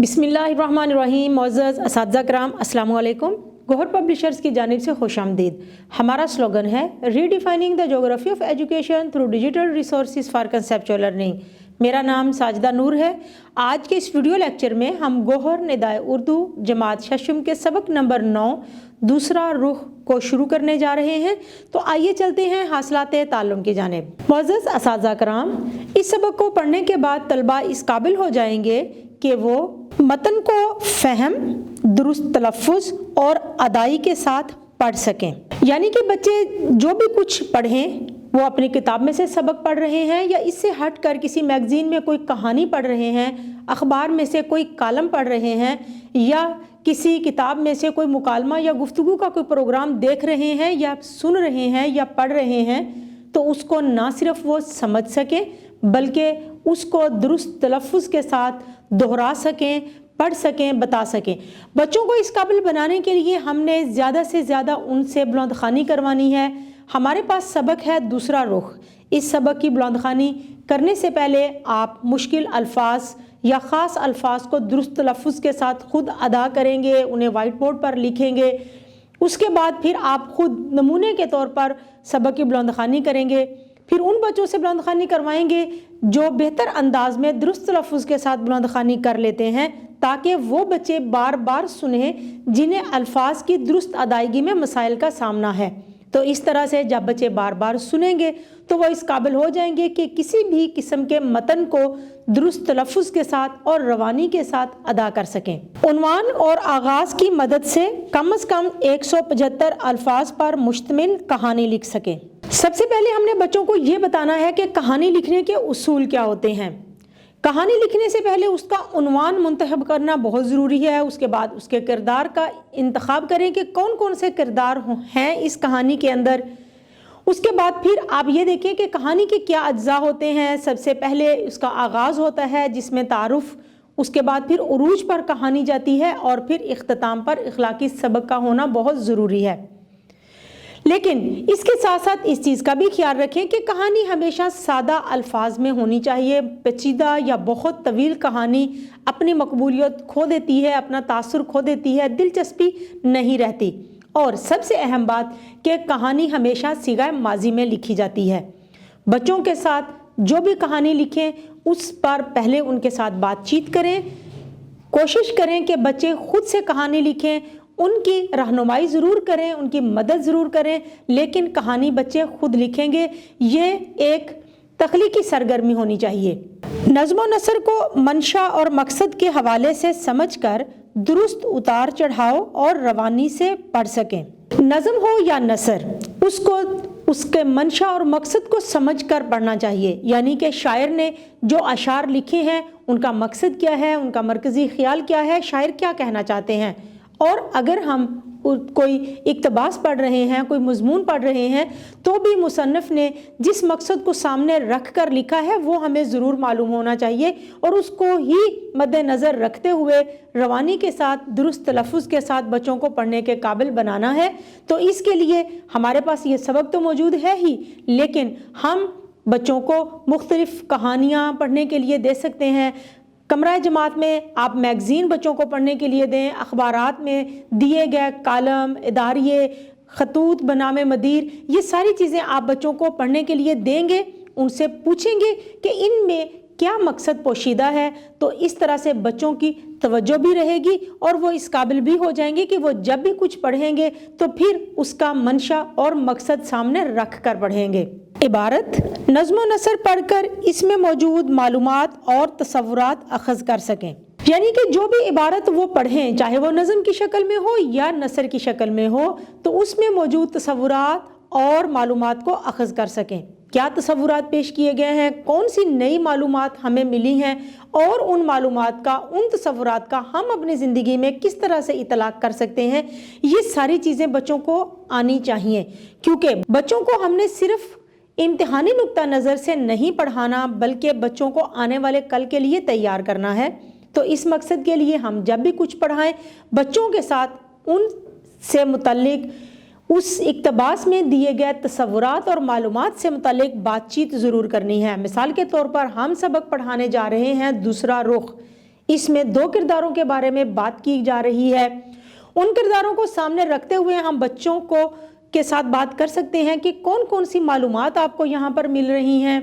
बिस्मिल्लाहिर्रहमानिर्रहीम। मुअज़्ज़ज़ असातिज़ा किराम, अस्सलामु अलैकुम। गौहर पब्लिशर्स की जानिब से खुशामदीद। हमारा स्लोगन है redefining the geography of education through digital resources for conceptual learning. मेरा नाम साजिदा नूर है। आज के इस वीडियो लेक्चर में हम गौहर निदाए उर्दू जमात शशम के सबक नंबर 9 दूसरा रुख को शुरू करने जा रहे हैं। तो आइए चलते हैं हासिलाते ताल्लुम की जानिब। मुअज़्ज़ज़ असातिज़ा किराम, इस सबक को पढ़ने के बाद तलबा इस काबिल हो जाएंगे कि वो मतन को फ़हम, दुरुस्त तलफ़्फ़ुज़ और अदाई के साथ पढ़ सकें। यानी कि बच्चे जो भी कुछ पढ़ें, वो अपनी किताब में से सबक पढ़ रहे हैं या इससे हट कर किसी मैगज़ीन में कोई कहानी पढ़ रहे हैं, अखबार में से कोई कालम पढ़ रहे हैं या किसी किताब में से कोई मुकालमा या गुफ्तगू का कोई प्रोग्राम देख रहे हैं या सुन रहे हैं या पढ़ रहे हैं, तो उसको ना सिर्फ वो समझ सकें बल्कि उसको दुरुस्त तलफ़्फ़ुज़ के साथ दोहरा सकें, पढ़ सकें, बता सकें। बच्चों को इस काबिल बनाने के लिए हमने ज़्यादा से ज़्यादा उनसे बुलंद ख़्वानी करवानी है। हमारे पास सबक है दूसरा रुख। इस सबक की बुलंद ख़्वानी करने से पहले आप मुश्किल अल्फाज या ख़ास अल्फाज को दुरुस्त तलफ़्फ़ुज़ के साथ ख़ुद अदा करेंगे, उन्हें वाइट बोर्ड पर लिखेंगे। उसके बाद फिर आप ख़ुद नमूने के तौर पर सबक की बुलंद ख़्वानी करेंगे। फिर उन बच्चों से बुलंद ख़्वानी करवाएंगे जो बेहतर अंदाज में दुरुस्त तलफ़्फ़ुज़ के साथ बुलंद ख़्वानी कर लेते हैं, ताकि वो बच्चे बार बार सुनें जिन्हें अल्फाज की दुरुस्त अदायगी में मसाइल का सामना है। तो इस तरह से जब बच्चे बार बार सुनेंगे तो वो इस काबिल हो जाएंगे कि किसी भी किस्म के मतन को दुरुस्त तलफ़्फ़ुज़ के साथ और रवानी के साथ अदा कर सकें। उन्वान और आगाज़ की मदद से कम 175 अल्फाज पर मुश्तमिल कहानी लिख सकें। सबसे पहले हमने बच्चों को ये बताना है कि कहानी लिखने के उसूल क्या होते हैं। कहानी लिखने से पहले उसका उन्वान मुंतखब करना बहुत ज़रूरी है। उसके बाद उसके किरदार का इंतखाब करें कि कौन कौन से किरदार हैं इस कहानी के अंदर। उसके बाद फिर आप ये देखें कि कहानी के क्या अज्जा होते हैं। सबसे पहले उसका आगाज़ होता है जिसमें तारुफ़, उसके बाद फिर उरूज पर कहानी जाती है और फिर इख्तिताम पर इखलाकी सबक का होना बहुत ज़रूरी है। लेकिन इसके साथ साथ इस चीज़ का भी ख्याल रखें कि कहानी हमेशा सादा अल्फाज में होनी चाहिए। पेचीदा या बहुत तवील कहानी अपनी मकबूलियत खो देती है, अपना तासुर खो देती है, दिलचस्पी नहीं रहती। और सबसे अहम बात कि कहानी हमेशा सिगाए माजी में लिखी जाती है। बच्चों के साथ जो भी कहानी लिखें उस पर पहले उनके साथ बातचीत करें। कोशिश करें कि बच्चे खुद से कहानी लिखें, उनकी रहनुमाई ज़रूर करें, उनकी मदद ज़रूर करें, लेकिन कहानी बच्चे खुद लिखेंगे। ये एक तख्लीकी सरगर्मी होनी चाहिए। नज़्म व नसर को मंशा और मकसद के हवाले से समझकर दुरुस्त उतार चढ़ाव और रवानी से पढ़ सकें। नज़्म हो या नसर, उसको उसके मंशा और मकसद को समझकर पढ़ना चाहिए। यानी कि शायर ने जो अशार लिखे हैं उनका मकसद क्या है, उनका मरकज़ी ख्याल क्या है, शायर क्या कहना चाहते हैं। और अगर हम कोई इक़्तिबास पढ़ रहे हैं, कोई मज़मून पढ़ रहे हैं, तो भी मुसन्निफ़ ने जिस मकसद को सामने रख कर लिखा है वो हमें ज़रूर मालूम होना चाहिए और उसको ही मद्देनज़र रखते हुए रवानी के साथ दुरुस्त तलफ़्फ़ुज़ के साथ बच्चों को पढ़ने के काबिल बनाना है। तो इसके लिए हमारे पास ये सबक तो मौजूद है ही, लेकिन हम बच्चों को मुख्तलिफ़ कहानियाँ पढ़ने के लिए दे सकते हैं। कमरा जमात में आप मैगज़ीन बच्चों को पढ़ने के लिए दें। अखबारात में दिए गए कालम, इदारिये, खतूत बनामे मदीर, ये सारी चीज़ें आप बच्चों को पढ़ने के लिए देंगे। उनसे पूछेंगे कि इनमें क्या मकसद पोशीदा है। तो इस तरह से बच्चों की तवज्जो भी रहेगी और वो इस काबिल भी हो जाएंगे कि वो जब भी कुछ पढ़ेंगे तो फिर उसका मंशा और मकसद सामने रख कर पढ़ेंगे। इबारत, नज़्म व नसर पढ़कर इसमें मौजूद मालूमात और तसव्वुरात अखज़ कर सकें। यानी कि जो भी इबारत वो पढ़ें, चाहे वो नज़्म की शक्ल में हो या नसर की शक्ल में हो, तो उसमें मौजूद तसव्वुरात और मालूमात को अखज़ कर सकें। क्या तसव्वुरात पेश किए गए हैं, कौन सी नई मालूमात हमें मिली हैं और उन मालूमात का, उन तसव्वुरात का हम अपनी ज़िंदगी में किस तरह से इतलाक़ कर सकते हैं, ये सारी चीज़ें बच्चों को आनी चाहिए। क्योंकि बच्चों को हमने सिर्फ़ इम्तिहानी नुक्ता नज़र से नहीं पढ़ाना, बल्कि बच्चों को आने वाले कल के लिए तैयार करना है। तो इस मकसद के लिए हम जब भी कुछ पढ़ाएं, बच्चों के साथ उनसे मुतल्लिक उस इक़्तिबास में दिए गए तसव्वुरात और मालूमात से मुतल्लिक बातचीत ज़रूर करनी है। मिसाल के तौर पर हम सबक पढ़ाने जा रहे हैं दूसरा रुख। اس میں 2 کرداروں کے بارے میں بات کی جا رہی ہے۔ ان کرداروں کو سامنے رکھتے ہوئے ہم بچوں کے ساتھ بات کر سکتے ہیں کہ کون کون سی معلومات آپ کو یہاں پر مل رہی ہیں،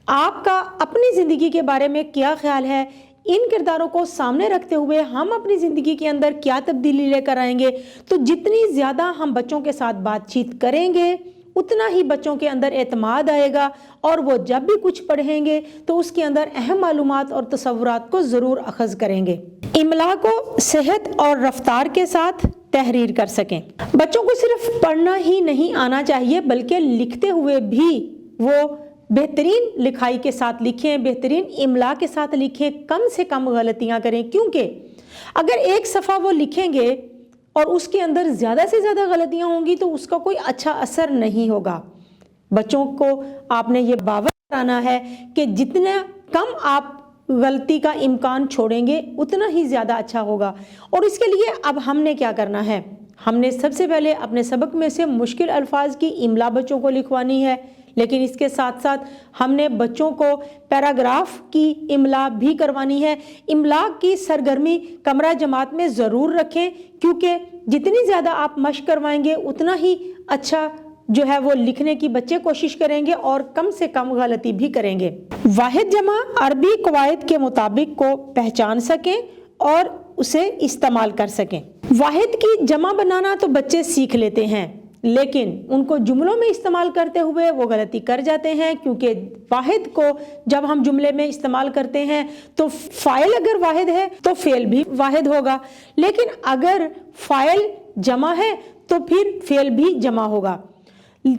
آپ کا اپنی زندگی کے بارے میں کیا خیال ہے، ان کرداروں کو سامنے رکھتے ہوئے ہم اپنی زندگی کے اندر کیا تبدیلی لے کر آئیں گے۔ تو جتنی زیادہ ہم بچوں کے ساتھ بات چیت کریں گے اتنا ہی بچوں کے اندر اعتماد آئے گا، اور وہ جب بھی کچھ پڑھیں گے تو اس کے اندر اہم معلومات اور تصورات کو ضرور اخذ کریں گے۔ املا کو صحت اور رفتار کے ساتھ تحریر کر سکیں۔ بچوں کو صرف پڑھنا ہی نہیں آنا چاہیے بلکہ لکھتے ہوئے بھی وہ بہترین لکھائی کے ساتھ لکھیں، بہترین املا کے ساتھ لکھیں، کم سے کم غلطیاں کریں، کیونکہ اگر ایک صفحہ وہ لکھیں گے اور اس کے اندر زیادہ سے زیادہ غلطیاں ہوں گی تو اس کا کوئی اچھا اثر نہیں ہوگا۔ بچوں کو آپ نے یہ باور کرانا ہے کہ جتنا کم آپ غلطی کا امکان چھوڑیں گے اتنا ہی زیادہ اچھا ہوگا۔ اور اس کے لیے اب ہم نے کیا کرنا ہے، ہم نے سب سے پہلے اپنے سبق میں سے مشکل الفاظ کی املا بچوں کو لکھوانی ہے، لیکن اس کے ساتھ ساتھ ہم نے بچوں کو پیراگراف کی املا بھی کروانی ہے۔ املا کی سرگرمی کمرہ جماعت میں ضرور رکھیں، کیونکہ جتنی زیادہ آپ مشق کروائیں گے اتنا ہی اچھا جو ہے وہ لکھنے کی بچے کوشش کریں گے اور کم سے کم غلطی بھی کریں گے۔ واحد جمع عربی قواعد کے مطابق کو پہچان سکیں اور اسے استعمال کر سکیں۔ واحد کی جمع بنانا تو بچے سیکھ لیتے ہیں، لیکن ان کو جملوں میں استعمال کرتے ہوئے وہ غلطی کر جاتے ہیں، کیونکہ واحد کو جب ہم جملے میں استعمال کرتے ہیں تو فاعل اگر واحد ہے تو فعل بھی واحد ہوگا، لیکن اگر فاعل جمع ہے تو پھر فعل بھی جمع ہوگا۔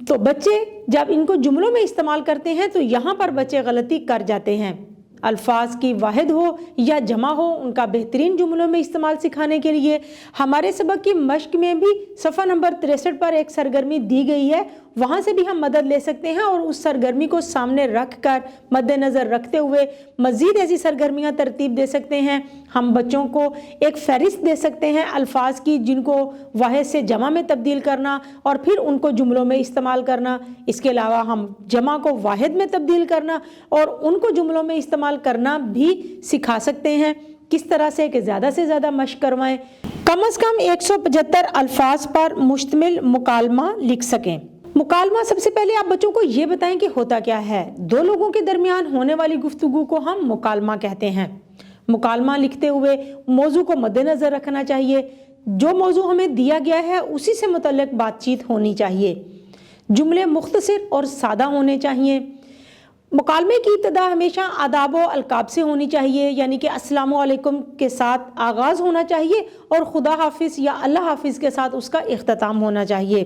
تو بچے جب ان کو جملوں میں استعمال کرتے ہیں تو یہاں پر بچے غلطی کر جاتے ہیں۔ الفاظ کی واحد ہو یا جمع ہو، ان کا بہترین جملوں میں استعمال سکھانے کے لیے ہمارے سبق کی مشق میں بھی صفحہ نمبر 63 پر ایک سرگرمی دی گئی ہے، وہاں سے بھی ہم مدد لے سکتے ہیں اور اس سرگرمی کو سامنے رکھ کر مد نظر رکھتے ہوئے مزید ایسی سرگرمیاں ترتیب دے سکتے ہیں۔ ہم بچوں کو ایک فہرست دے سکتے ہیں الفاظ کی جن کو واحد سے جمع میں تبدیل کرنا اور پھر ان کو جملوں میں استعمال کرنا۔ اس کے علاوہ ہم جمع کو واحد میں تبدیل کرنا اور ان کو جملوں میں استعمال کرنا بھی سکھا سکتے ہیں۔ کس طرح سے کہ زیادہ سے زیادہ مشق کروائیں، کم از کم 175 الفاظ پر مشتمل مکالمہ لکھ سکیں۔ مکالمہ سب سے پہلے آپ بچوں کو یہ بتائیں کہ ہوتا کیا ہے۔ 2 لوگوں کے درمیان ہونے والی گفتگو کو ہم مکالمہ کہتے ہیں۔ مکالمہ لکھتے ہوئے موضوع کو مد نظر رکھنا چاہیے، جو موضوع ہمیں دیا گیا ہے اسی سے متعلق بات چیت ہونی چاہیے، جملے مختصر اور سادہ ہونے چاہیے۔ مکالمے کی ابتدا ہمیشہ آداب و القاب سے ہونی چاہیے، یعنی کہ السلام علیکم کے ساتھ آغاز ہونا چاہیے اور خدا حافظ یا اللہ حافظ کے ساتھ اس کا اختتام ہونا چاہیے۔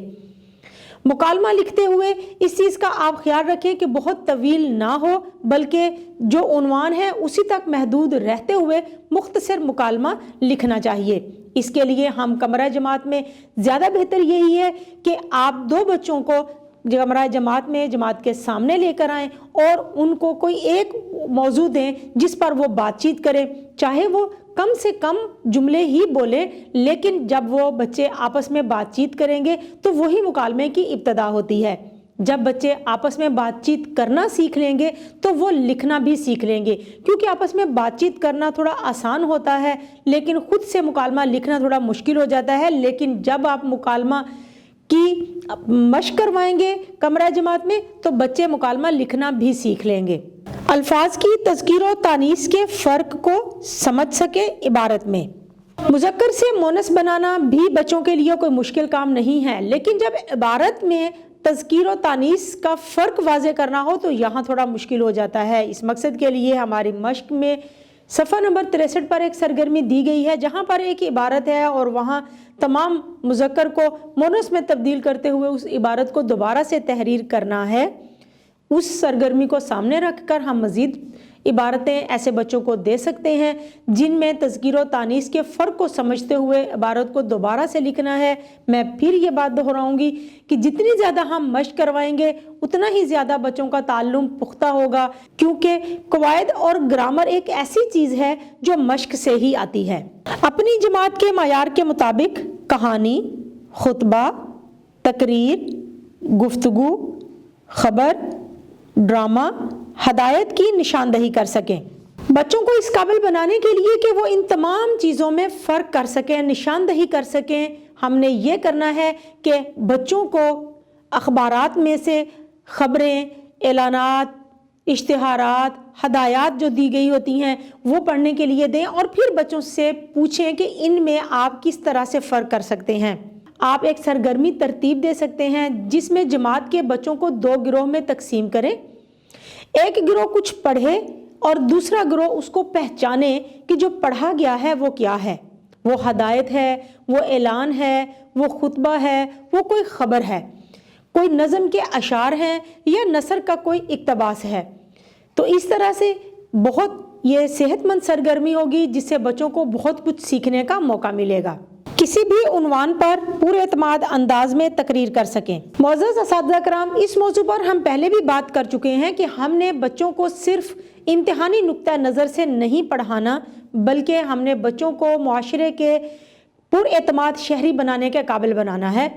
مکالمہ لکھتے ہوئے اس چیز کا آپ خیال رکھیں کہ بہت طویل نہ ہو، بلکہ جو عنوان ہے اسی تک محدود رہتے ہوئے مختصر مکالمہ لکھنا چاہیے۔ اس کے لیے ہم کمرہ جماعت میں زیادہ بہتر یہی ہے کہ آپ 2 بچوں کو کمرہ جماعت میں جماعت کے سامنے لے کر آئیں اور ان کو کوئی ایک موضوع دیں جس پر وہ بات چیت کریں، چاہے وہ کم سے کم جملے ہی بولیں، لیکن جب وہ بچے آپس میں بات چیت کریں گے تو وہی مکالمے کی ابتدا ہوتی ہے۔ جب بچے آپس میں بات چیت کرنا سیکھ لیں گے تو وہ لکھنا بھی سیکھ لیں گے، کیونکہ آپس میں بات چیت کرنا تھوڑا آسان ہوتا ہے لیکن خود سے مکالمہ لکھنا تھوڑا مشکل ہو جاتا ہے۔ لیکن جب آپ مکالمہ کی مشق کروائیں گے کمرہ جماعت میں تو بچے مکالمہ لکھنا بھی سیکھ لیں گے۔ الفاظ کی تذکیر و تانیث کے فرق کو سمجھ سکیں عبارت میں۔ مذکر سے مونث بنانا بھی بچوں کے لیے کوئی مشکل کام نہیں ہے، لیکن جب عبارت میں تذکیر و تانیث کا فرق واضح کرنا ہو تو یہاں تھوڑا مشکل ہو جاتا ہے۔ اس مقصد کے لیے ہماری مشق میں صفحہ نمبر 63 پر ایک سرگرمی دی گئی ہے جہاں پر ایک عبارت ہے اور وہاں تمام مذکر کو مونث میں تبدیل کرتے ہوئے اس عبارت کو دوبارہ سے تحریر کرنا ہے۔ اس سرگرمی کو سامنے رکھ کر ہم مزید عبارتیں ایسے بچوں کو دے سکتے ہیں جن میں تذکیر و تانیث کے فرق کو سمجھتے ہوئے عبارت کو دوبارہ سے لکھنا ہے۔ میں پھر یہ بات دہراؤں گی کہ جتنی زیادہ ہم مشق کروائیں گے اتنا ہی زیادہ بچوں کا تعلم پختہ ہوگا، کیونکہ قواعد اور گرامر ایک ایسی چیز ہے جو مشق سے ہی آتی ہے۔ اپنی جماعت کے معیار کے مطابق کہانی، خطبہ، تقریر، گفتگو، خبر، ڈرامہ، ہدایت کی نشاندہی کر سکیں۔ बच्चों को इस काबिल बनाने के लिए कि वो इन तमाम चीज़ों में फ़र्क कर सकें, निशानदही कर सकें, हमने ये करना है कि बच्चों को अखबारात में से ख़बरें, एलानात, इश्तिहारात, हदायत जो दी गई होती हैं वो पढ़ने के लिए दें और फिर बच्चों से पूछें कि इनमें आप किस तरह से फ़र्क कर सकते हैं। आप एक सरगर्मी तरतीब दे सकते हैं जिसमें जमात के बच्चों को 2 गिरोह में तकसीम करें। एक गिरोह कुछ पढ़े और दूसरा गिरोह उसको पहचाने कि जो पढ़ा गया है वो क्या है, वो हदायत है, वो ऐलान है, वो खुतबा है, वो कोई ख़बर है, कोई नज़म के अशार हैं या नसर का कोई इक़्तिबास है। तो इस तरह से बहुत ये सेहतमंद सरगर्मी होगी जिससे बच्चों को बहुत कुछ सीखने का मौका मिलेगा। किसी भी उन्वान पर पूरे एतमाद अंदाज में तकरीर कर सकें। मोअज़्ज़ज़ असातिज़ा कराम, इस मौजू पर हम पहले भी बात कर चुके हैं कि हमने बच्चों को सिर्फ इम्तिहानी नुक्ता नज़र से नहीं पढ़ाना, बल्कि हमने बच्चों को मुआशरे के पूरे एतमाद शहरी बनाने के काबिल बनाना है।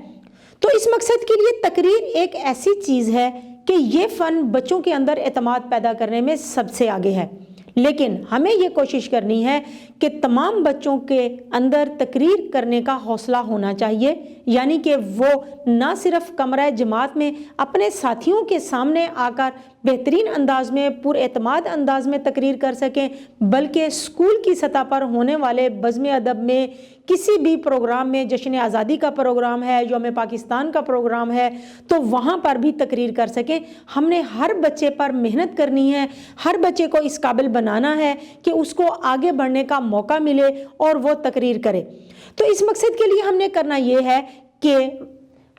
तो इस मकसद के लिए तकरीर एक ऐसी चीज़ है कि ये फ़न बच्चों के अंदर एतमाद पैदा करने में सबसे आगे है। लेकिन हमें ये कोशिश करनी है कि तमाम बच्चों के अंदर तकरीर करने का हौसला होना चाहिए, यानी कि वो ना सिर्फ कमरा जमात में अपने साथियों के सामने आकर बेहतरीन अंदाज में पुरएतमाद अंदाज में तकरीर कर सकें, बल्कि स्कूल की सतह पर होने वाले बज़्म अदब में किसी भी प्रोग्राम में, जश्न आज़ादी का प्रोग्राम है, यौम पाकिस्तान का प्रोग्राम है, तो वहाँ पर भी तकरीर कर सकें। हमने हर बच्चे पर मेहनत करनी है, हर बच्चे को इस काबिल बनाना है कि उसको आगे बढ़ने का मौका मिले और वो तकरीर करे। तो इस मकसद के लिए हमने करना ये है कि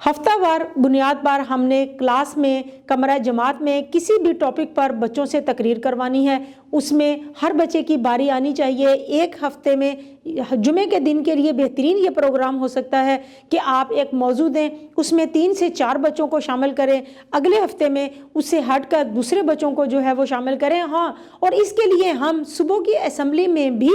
हफ्तावार बुनियाद पर हमने क्लास में, कमरा जमात में किसी भी टॉपिक पर बच्चों से तकरीर करवानी है। उसमें हर बच्चे की बारी आनी चाहिए। एक हफ्ते में जुमे के दिन के लिए बेहतरीन ये प्रोग्राम हो सकता है कि आप एक मौजू दें, उसमें 3 से 4 बच्चों को शामिल करें, अगले हफ्ते में उससे हटकर दूसरे बच्चों को जो है वो शामिल करें। हाँ, और इसके लिए हम सुबह की असेंबली में भी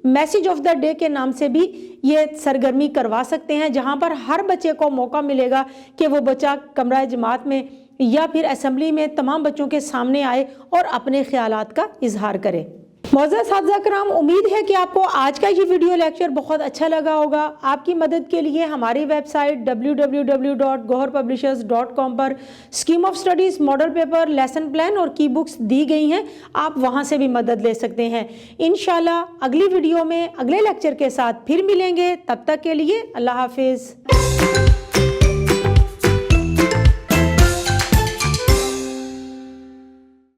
मैसेज ऑफ द डे के नाम से भी ये सरगर्मी करवा सकते हैं, जहां पर हर बच्चे को मौका मिलेगा कि वो बच्चा कमरा जमात में या फिर असेंबली में तमाम बच्चों के सामने आए और अपने ख्यालात का इजहार करे। मोअज़्ज़ज़ असातिज़ा कराम, उम्मीद है कि आपको आज का ये वीडियो लेक्चर बहुत अच्छा लगा होगा। आपकी मदद के लिए हमारी वेबसाइट www.goharpublishers.com पर scheme of studies, model paper, lesson plan और की बुक्स दी गई हैं। आप वहां से भी मदद ले सकते हैं। इंशाल्लाह अगली वीडियो में अगले लेक्चर के साथ फिर मिलेंगे। तब तक के लिए अल्लाह हाफिज़।